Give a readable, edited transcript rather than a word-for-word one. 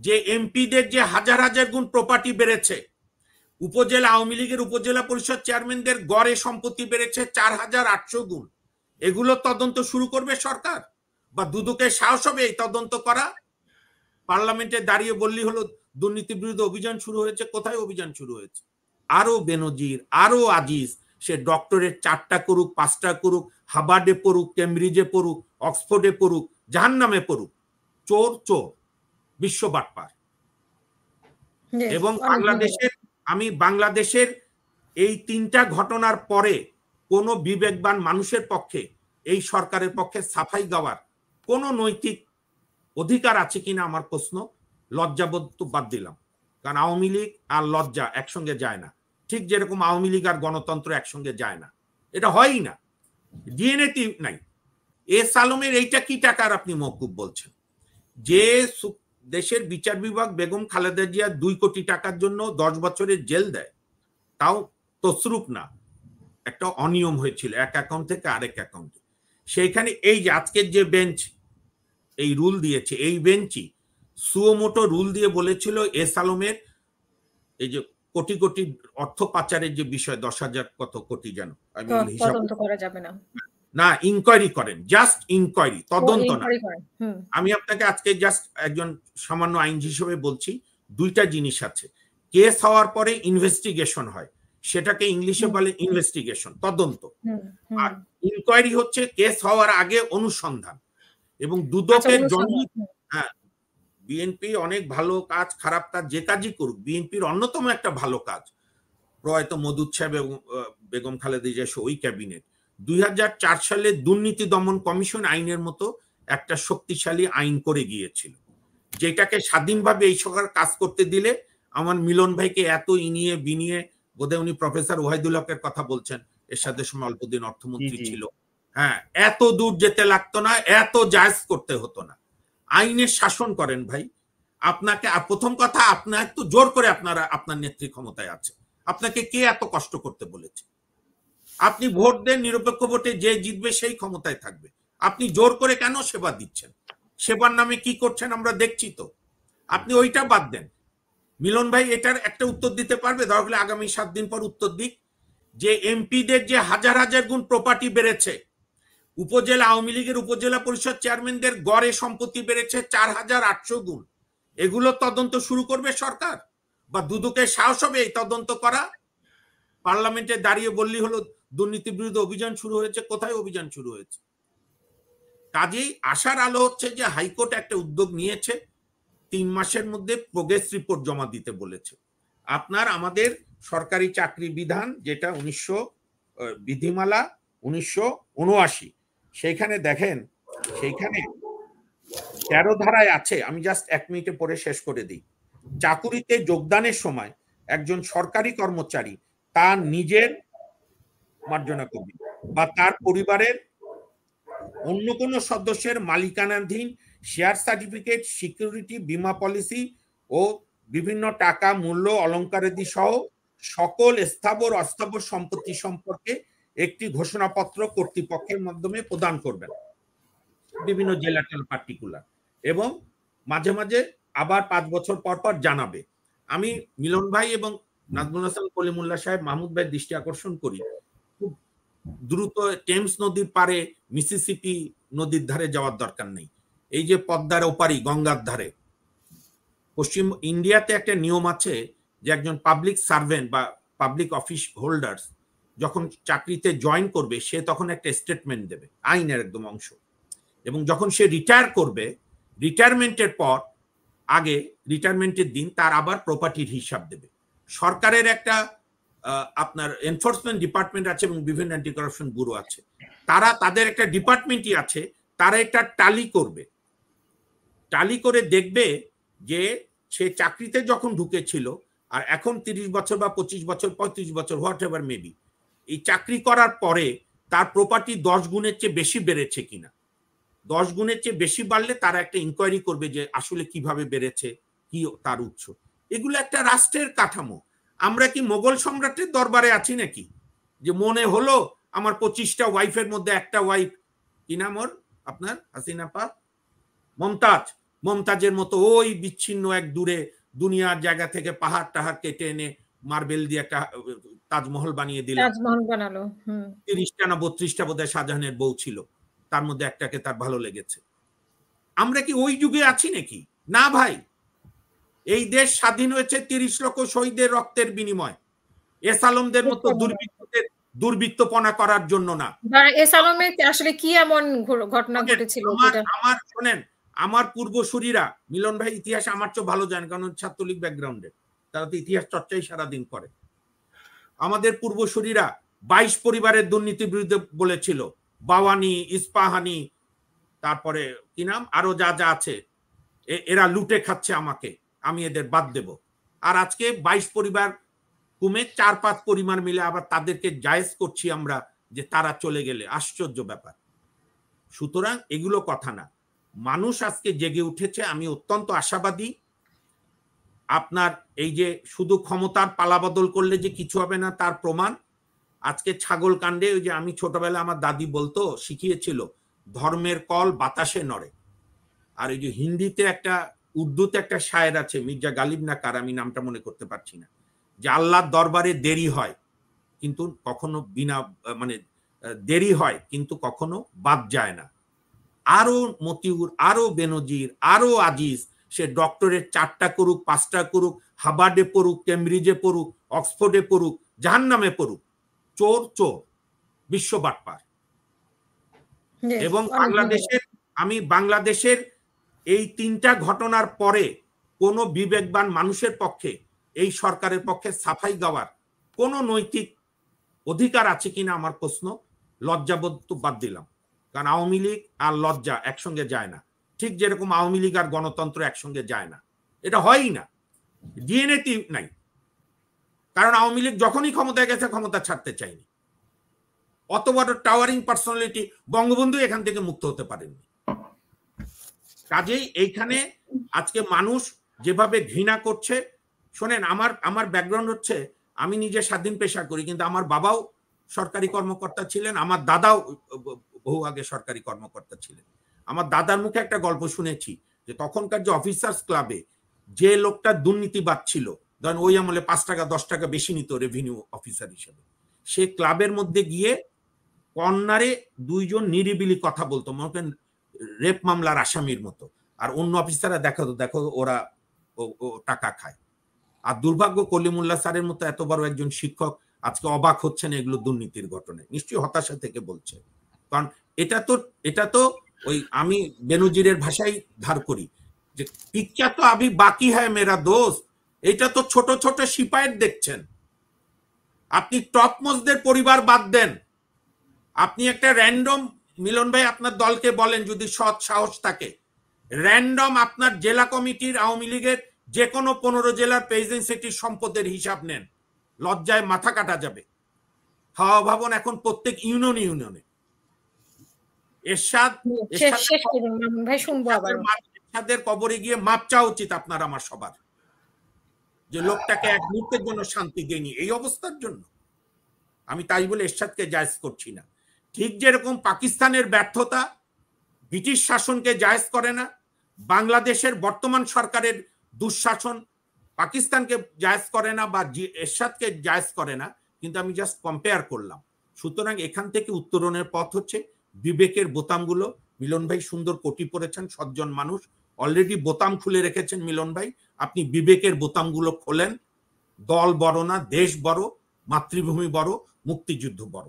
যে এমপিদের যে হাজার হাজার গুণ প্রপার্টি বেড়েছে, উপজেলা আওয়ামী লীগের উপজেলা পরিষদ চেয়ারম্যানদের গড়ে সম্পত্তি বেড়েছে 4800 গুণ, এগুলো তদন্ত শুরু করবে সরকার? বা দুদকের সাহস হবে এই তদন্ত করা? পার্লামেন্টে দাঁড়িয়ে বললি হলো দুর্নীতি বিরুদ্ধে অভিযান শুরু হয়েছে। কোথায় অভিযান শুরু হয়েছে? আরো বেনজির, আরো আজিজ, সে ডক্টরেট 4টা করুক, 5টা করুক, হার্ভার্ডে পড়ুক, কেমব্রিজে পড়ুক, অক্সফোর্ডে পড়ুক, জাহান্নামে পড়ুক, চোর চোর, বিশ্ব বাটপার। এবং বাংলাদেশের এই 3টা ঘটনার পরে কোন বিবেকবান মানুষের পক্ষে এই সরকারের পক্ষে সাফাই গাওয়ার কোন নৈতিক অধিকার আছে কিনা আমার প্রশ্ন। লজ্জাবোধ তো বাদ দিলাম, কারণ আওয়ামী লীগ আর লজ্জা একসঙ্গে যায় না। ঠিক যেরকম আওয়ামী লীগ আর গণতন্ত্র একসঙ্গে যায় না, এটা হয়ই না, ডিএনএ নাই। এস আলমের এইটা কি টাকার আপনি মওকুফ বলছেন? যে দেশের বিচার বিভাগ বেগম খালেদা জিয়া 2 কোটি টাকার জন্য 10 বছরের জেল দেয়, তাও তসরুপ না, একটা অনিয়ম হয়েছিল এক অ্যাকাউন্ট থেকে আরেক অ্যাকাউন্টে। সেইখানে এই যে আজকের যে বেঞ্চ এই রুল দিয়েছে, এই বেঞ্চই সুমোটো রুল দিয়ে বলেছিল এস আলমের এই যে কোটি কোটি অর্থ পাচারের যে বিষয়, 10,000 কত কোটি যেন, আমি তদন্ত করা যাবে না, না ইনকোয়ারি করেন, জাস্ট ইনকোয়ারি, তদন্ত না। আমি আপনাকে আজকে জাস্ট একজন সামান্য আইনজীবী হিসেবে বলছি, 2টা জিনিস আছে। কেস হওয়ার পরে ইনভেস্টিগেশন হয়, সেটাকে ইংলিশে বলে ইনভেস্টিগেশন, তদন্ত। আর ইনকোয়ারি হচ্ছে কেস হওয়ার আগে অনুসন্ধান। এবং দুদকের জন্য হ্যাঁ, বিএনপি অনেক ভালো কাজ, খারাপ কাজ, যে কাজই করুক, বিএনপির অন্যতম একটা ভালো কাজ প্রয়াত মওদুদ সাহেব এবং বেগম খালেদা জিয়া ওই ক্যাবিনেট 2004 সালে দুর্নীতি দমন কমিশন আইনের মতো একটা শক্তিশালী আইন করে গিয়েছিল, যেটাকে স্বাধীনভাবে এই সরকার কাজ করতে দিলে আমার মিলন ভাইকে এত ইনিয়ে বিনিয়ে, বোধহয় উনি প্রফেসর ওয়াহিদুল হকের কথা বলছেন, এরশাদের সময় অল্পদিন অর্থমন্ত্রী ছিল, হ্যাঁ, এত দূর যেতে লাগতো না, এত জায়েজ করতে হতো না। আইনের শাসন করেন ভাই। আপনাকে প্রথম কথা, আপনার একটু জোর করে আপনার নেত্রী ক্ষমতায় আছে, আপনাকে কে এত কষ্ট করতে বলেছে? আপনি ভোট দেন, নিরপেক্ষ ভোটে যে জিতবে সেই ক্ষমতায় থাকবে, আপনি জোর করে কেন সেবা দিচ্ছেন? সেবার নামে কি করছেন আমরা দেখছি তো। আপনি ওইটা বাদ দেন। মিলন ভাই এটার একটা উত্তর দিতে পারবে? তাহলে আগামী 7 দিন পর উত্তর দিক। যে এমপিদের যে হাজার হাজার গুণ প্রপার্টি বেড়েছে, উপজেলা আওয়ামী লীগের উপজেলা পরিষদ চেয়ারম্যানদের গড়ে সম্পত্তি বেড়েছে 4800 গুণ, এগুলো তদন্ত শুরু করবে সরকার? বা দুদকের সাহস হবে এই তদন্ত করা? পার্লামেন্টে দাঁড়িয়ে বললি হলো দুর্নীতি বিরুদ্ধে অভিযান শুরু হয়েছে। কোথায় অভিযান শুরু হয়েছে? কাজেই আশার আলো হচ্ছে যে হাইকোর্ট একটা উদ্যোগ নিয়েছে, 3 মাসের মধ্যে প্রোগ্রেস রিপোর্ট জমা দিতে বলেছে। আপনার আমাদের সরকারি চাকরি বিধান যেটা বিধিমালা 1979, সেইখানে দেখেন, সেইখানে 13 ধারায় আছে, আমি জাস্ট 1 মিনিটে পড়ে শেষ করে দিই। চাকুরিতে যোগদানের সময় একজন সরকারি কর্মচারী তার নিজের মার্জনা কর্মী বা তার পরিবারের অন্য কোনো সদস্যের মালিকানাধীন শেয়ার সার্টিফিকেট, সিকিউরিটি, বীমা পলিসি ও বিভিন্ন টাকা, মূল্য, অলংকারাদি সহ সকল স্থাবর অস্থাবর সম্পত্তি সম্পর্কে একটি ঘোষণাপত্র কর্তৃপক্ষের মাধ্যমে প্রদান করবেন, বিভিন্ন জেলাটাল পার্টিকুলার, এবং মাঝে মাঝে আবার 5 বছর পর পর জানাবে। আমি মিলন ভাই এবং নাজমুল হাসান কলিমুল্লাহ সাহেব, মাহমুদ ভাই দৃষ্টি আকর্ষণ করি, খুব দ্রুত টেমস নদীর পারে, মিসিসিপি নদীর ধারে যাওয়ার দরকার নেই। এই যে পদ্মার ওপারি, গঙ্গার ধারে, পশ্চিম ইন্ডিয়াতে একটা নিয়ম আছে যে একজন পাবলিক সার্ভেন্ট বা পাবলিক অফিস হোল্ডার্স যখন চাকরিতে জয়েন করবে, সে তখন একটা স্টেটমেন্ট দেবে, আইনের একদম অংশ। এবং যখন সে রিটায়ার করবে, রিটায়ারমেন্টের পর, আগে রিটায়ারমেন্টের দিন তার আবার প্রপার্টির হিসাব দেবে। সরকারের একটা আপনার এনফোর্সমেন্ট ডিপার্টমেন্ট আছে এবং বিভিন্ন অ্যান্টি কারাপশন ব্যুরো আছে, তারা তাদের একটা ডিপার্টমেন্টই আছে, তারা এটা টালি করবে, টালি করে দেখবে যে সে চাকরিতে যখন ঢুকেছিল আর এখন 30 বছর বা 25 বছর, 35 বছর, হোয়াট এভার মেবি, এই চাকরি করার পরে তার প্রপার্টি 10 গুণের চেয়ে বেশি বেড়েছে কিনা। 10 গুণের চেয়ে বেশি বাড়লে তারা একটা ইনকোয়ারি করবে যে আসলে কিভাবে বেড়েছে, কি তার উৎস। এগুলো একটা রাষ্ট্রের কাঠামো। আমরা কি মোগল সম্রাটের দরবারে আছি নাকি, যে মনে হলো আমার 25টা ওয়াইফের মধ্যে একটা ওয়াইফ, কি নাম ওর আপনার, হাসিনা পা, মমতাজ, মমতাজের মতো ওই বিচ্ছিন্ন এক দূরে দুনিয়ার জায়গা থেকে পাহাড় টাহাড় কেটে এনে মার্বেল দিয়ে একটা তাজমহল বানিয়ে দিলাম। তাজমহল বানালো। 30টা না 32টা বোধহয় শাহজাহানের বউ ছিল, তার মধ্যে একটাকে তার ভালো লেগেছে। আমরা কি ওই যুগে আছি নাকি? না ভাই, এই দেশ স্বাধীন হয়েছে 30 লক্ষ শহীদের রক্তের বিনিময়, এস আলমদের মতো দুর্বৃত্তদের দুর্বৃত্তপনা করার জন্য না। এস আলমের আসলে কি এমন ঘটনা ঘটেছিল? আমার শোনেন, আমার পূর্বসূরীরা, মিলন ভাই ইতিহাস আমার চেয়ে ভালো জানেন, কারণ ছাত্রলীগ ব্যাকগ্রাউন্ডে, তারা তো ইতিহাস চর্চাই সারাদিন করে। আমাদের পূর্বসূরীরা 22 পরিবারের দুর্নীতির বিরুদ্ধে বলেছিল, বাওয়ানি, ইস্পাহানি, তারপরে কি নাম আরো যা যা আছে, এরা লুটে খাচ্ছে আমাকে, আমি এদের বাদ দেব। আর আজকে 22 পরিবার কমে 4-5 পরিবার মিলে আবার তাদেরকে জায়েজ করছি আমরা যে তারা চলে গেলে। আশ্চর্য ব্যাপার। সুতরাং এগুলো কথা না, মানুষ আজকে জেগে উঠেছে, আমি অত্যন্ত আশাবাদী। আপনার এই যে শুধু ক্ষমতার পালাবদল করলে যে কিছু হবে না তার প্রমাণ আজকে ছাগল কাণ্ডে। ওই যে আমি ছোটবেলা আমার দাদি বলতো, শিখিয়েছিল, ধর্মের কল বাতাসে নড়ে। আর এই যে হিন্দিতে একটা, উর্দুতে একটা শায়ের আছে, মির্জা গালিব না কার, আমি নামটা মনে করতে পারছি না, যে আল্লাহর দরবারে দেরি হয় কিন্তু কখনো বিনা মানে দেরি হয় কিন্তু কখনো বাদ যায় না। আরো মতিউর, আরো বেনজির, আরো আজিজ, সে ডক্টরেট 4টা করুক, 5টা করুক, হার্ভার্ডে পড়ুক, কেমব্রিজে পড়ুক, অক্সফোর্ডে পড়ুক, জাহান্নামে পড়ুক, চোর চোর, বিশ্ব বাটপার। এবং আমি বাংলাদেশের এই 3টা ঘটনার পরে কোন বিবেকবান মানুষের পক্ষে, এই সরকারের পক্ষে সাফাই গাওয়ার কোন নৈতিক অধিকার আছে কিনা আমার প্রশ্ন। লজ্জাবোধ তো বাদ দিলাম, কারণ আওয়ামী লীগ আর লজ্জা একসঙ্গে যায় না। ঠিক যেরকম আওয়ামী লীগ আর গণতন্ত্র একসঙ্গে যায় না, এটা হয়ই না, ডিএনএ নাই। কারণ আওয়ামী লীগ যখনই ক্ষমতায় গেছে ক্ষমতা ছাড়তে চায়নি। অত বড় টাওয়ারিং পার্সোনালিটি বঙ্গবন্ধু এখান থেকে মুক্ত হতে পারেননি। কাজেই এইখানে আজকে মানুষ যেভাবে ঘৃণা করছে, শোনেন, আমার ব্যাকগ্রাউন্ড হচ্ছে, আমি নিজে স্বাধীন পেশা করি, কিন্তু আমার বাবাও সরকারি কর্মকর্তা ছিলেন, আমার দাদাও বহু আগে সরকারি কর্মকর্তা ছিলেন। আমার দাদার মুখে একটা গল্প শুনেছি, যে তখনকার যে অফিসার্স ক্লাবে যে লোকটা দুর্নীতিবাদ ছিল, ধরেন ওই আমলে 5 টাকা 10 টাকা বেশি নিত রেভিনিউ অফিসার হিসেবে, সে ক্লাবের মধ্যে গিয়ে কর্নারে 2 জন নিরিবিলি কথা বলতো, মনে করেন রেপ মামলার আসামির মতো, আর অন্য অফিসাররা দেখাতো, দেখো ওরা টাকা খায়। আর দুর্ভাগ্য, কলিমুল্লাহ স্যারের মতো এত বড় একজন শিক্ষক আজকে অবাক হচ্ছেন এগুলো দুর্নীতির ঘটনায়, নিশ্চয়ই হতাশা থেকে বলছে। কারণ এটা তো ওই আমি বেনজিরের ভাষাই ধার করি, যে পিক্চা তো আভি বাকি হ্যায় মেরা দোস্ত। এটা তো ছোট ছোট সিপাইয়ের দেখছেন, আপনি টপ মোস্টদের পরিবার বাদ দেন, আপনি একটা র্যান্ডম, মিলন ভাই আপনার দলকে বলেন যদি সৎ সাহস থাকে, র্যান্ডম আপনার জেলা কমিটির আওয়ামী লীগের যে কোনো 15 জেলার প্রেসিডেন্সিটির সম্পদের হিসাব নেন, লজ্জায় মাথা কাটা যাবে। হাওয়া ভবন এখন প্রত্যেক ইউনিয়নে। এরশাদের কবরে গিয়ে মাপ চাওয়া উচিত আপনার আমার সবার, যে লোকটাকে এক মুহূর্তের জন্য শান্তি দেয়নি এই অবস্থার জন্য। আমি তাই বলে এরশাদকে জায়েজ করছি না। ঠিক যেরকম পাকিস্তানের ব্যর্থতা ব্রিটিশ শাসনকে জায়েজ করে না, বাংলাদেশের বর্তমান সরকারের দুঃশাসন পাকিস্তানকে জায়েজ করে না বা এরশাদকে জায়েজ করে না, কিন্তু আমি জাস্ট কম্পেয়ার করলাম। সুতরাং এখান থেকে উত্তরণের পথ হচ্ছে বিবেকের বোতামগুলো, মিলন ভাই সুন্দর কোটি পড়েছেন, সজ্জন মানুষ, অলরেডি বোতাম খুলে রেখেছেন মিলন ভাই, আপনি বিবেকের বোতামগুলো খোলেন। দল বড় না, দেশ বড়, মাতৃভূমি বড়, মুক্তিযুদ্ধ বড়।